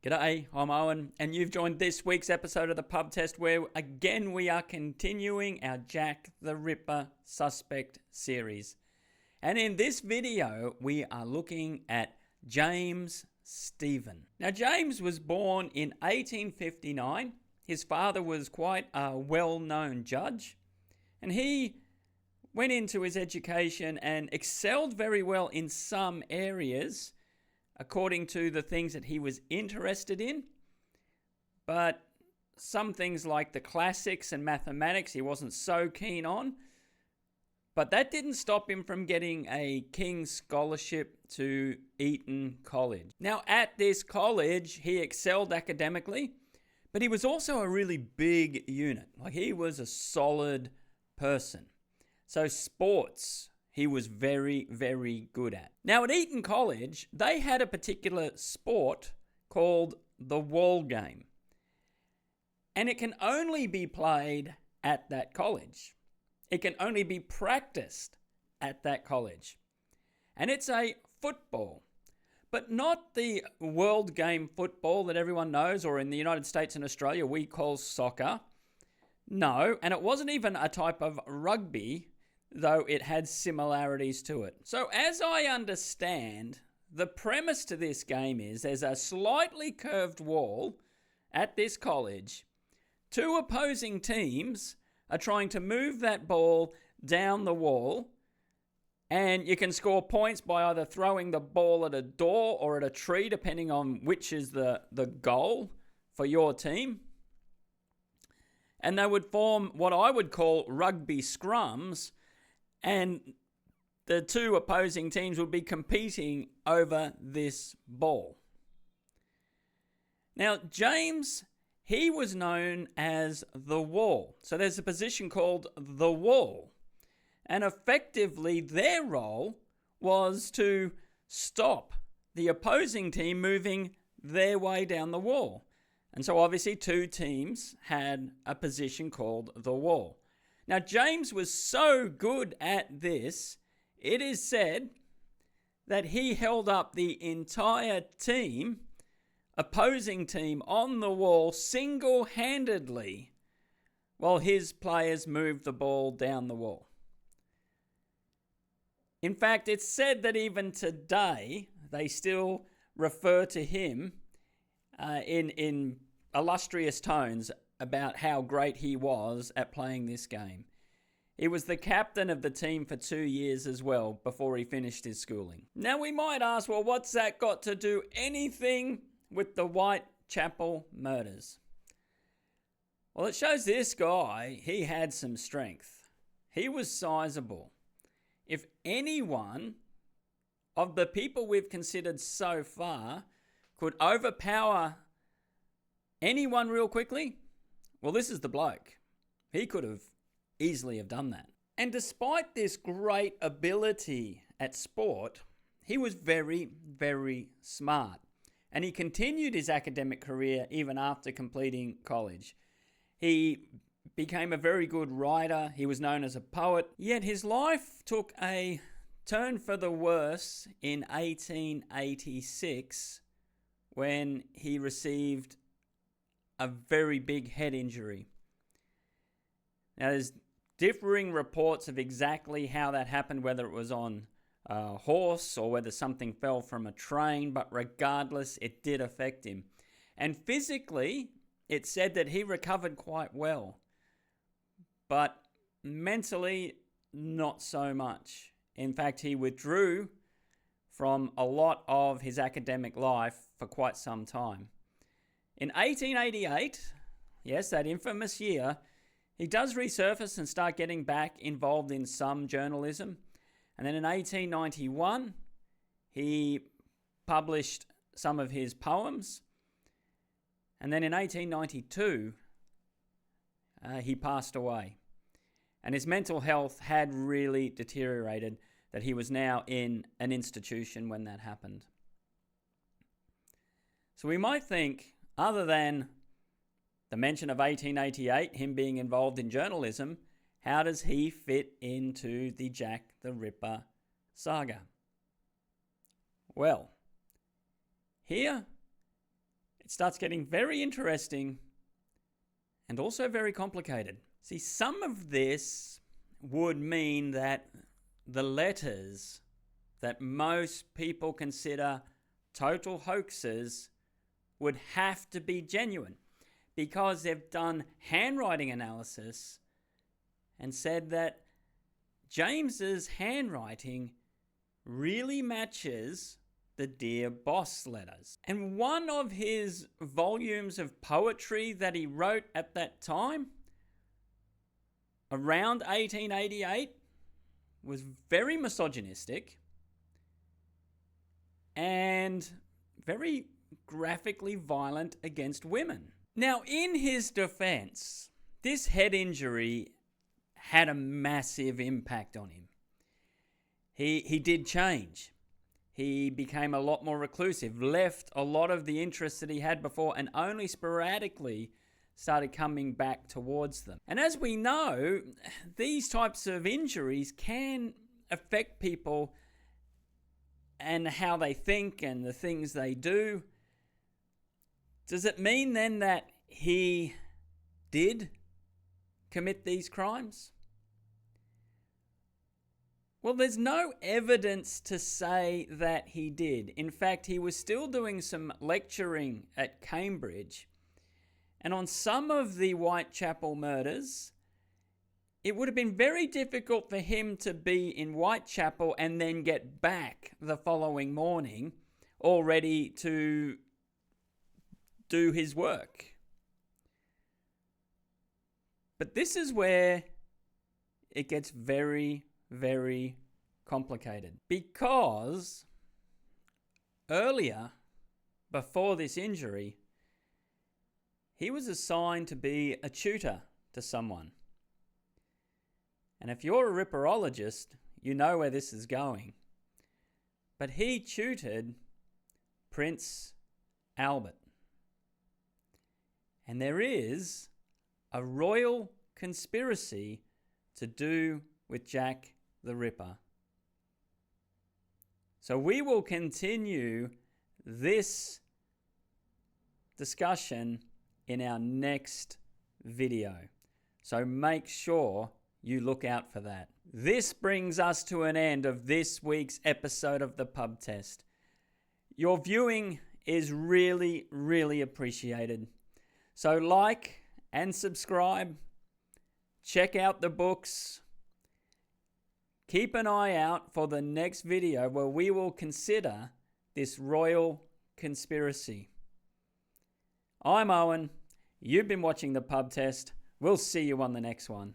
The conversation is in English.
G'day, I'm Owen, and you've joined this week's episode of the Pub Test where, again, we are continuing our Jack the Ripper Suspect series. And in this video, we are looking at James Stephen. Now, James was born in 1859. His father was quite a well-known judge, and he went into his education and excelled very well in some areas, according to the things that he was interested in. But some things like the classics and mathematics he wasn't so keen on. But that didn't stop him from getting a King's Scholarship to Eton College. Now, at this college, he excelled academically, but he was also a really big unit. Like, he was a solid person. So sports, he was very, very good at. Now, at Eton College, they had a particular sport called the wall game. And it can only be played at that college. It can only be practiced at that college. And it's a football. But not the world game football that everyone knows, or in the United States and Australia we call soccer. No, and it wasn't even a type of rugby, though it had similarities to it. So as I understand, the premise to this game is there's a slightly curved wall at this college. Two opposing teams are trying to move that ball down the wall, and you can score points by either throwing the ball at a door or at a tree, depending on which is the goal for your team. And they would form what I would call rugby scrums, and the two opposing teams would be competing over this ball. Now, James, he was known as the wall. So there's a position called the wall. And effectively, their role was to stop the opposing team moving their way down the wall. And so obviously two teams had a position called the wall. Now, James was so good at this, it is said that he held up the entire team, opposing team, on the wall single-handedly while his players moved the ball down the wall. In fact, it's said that even today, they still refer to him in illustrious tones about how great he was at playing this game. He was the captain of the team for 2 years as well before he finished his schooling. Now we might ask, well, what's that got to do anything with the Whitechapel murders? Well, it shows this guy, he had some strength. He was sizable. If anyone of the people we've considered so far could overpower anyone real quickly, well, this is the bloke. He could have easily have done that. And despite this great ability at sport, he was very, very smart. And he continued his academic career even after completing college. He became a very good writer. He was known as a poet. Yet his life took a turn for the worse in 1886 when he received a very big head injury. Now, there's differing reports of exactly how that happened, whether it was on a horse or whether something fell from a train, but regardless, it did affect him. And physically, it said that he recovered quite well, but mentally, not so much. In fact, he withdrew from a lot of his academic life for quite some time. In 1888, yes, that infamous year, he does resurface and start getting back involved in some journalism. And then in 1891, he published some of his poems. And then in 1892, he passed away. And his mental health had really deteriorated, that he was now in an institution when that happened. So we might think, other than the mention of 1888, him being involved in journalism, how does he fit into the Jack the Ripper saga? Well, here it starts getting very interesting and also very complicated. See, some of this would mean that the letters that most people consider total hoaxes would have to be genuine, because they've done handwriting analysis and said that James's handwriting really matches the Dear Boss letters. And one of his volumes of poetry that he wrote at that time, around 1888, was very misogynistic and very graphically violent against women. Now, in his defense, this head injury had a massive impact on him. He did change. He became a lot more reclusive, left a lot of the interests that he had before, and only sporadically started coming back towards them. And as we know, these types of injuries can affect people and how they think and the things they do. Does it mean then that he did commit these crimes? Well, there's no evidence to say that he did. In fact, he was still doing some lecturing at Cambridge. And on some of the Whitechapel murders, it would have been very difficult for him to be in Whitechapel and then get back the following morning, all ready to do his work. But this is where it gets very, very complicated, because earlier, before this injury, he was assigned to be a tutor to someone. And if you're a ripperologist, you know where this is going. But he tutored Prince Albert. And there is a royal conspiracy to do with Jack the Ripper. So we will continue this discussion in our next video. So make sure you look out for that. This brings us to an end of this week's episode of the Pub Test. Your viewing is really, really appreciated. So like and subscribe. Check out the books. Keep an eye out for the next video where we will consider this royal conspiracy. I'm Owen. You've been watching the Pub Test. We'll see you on the next one.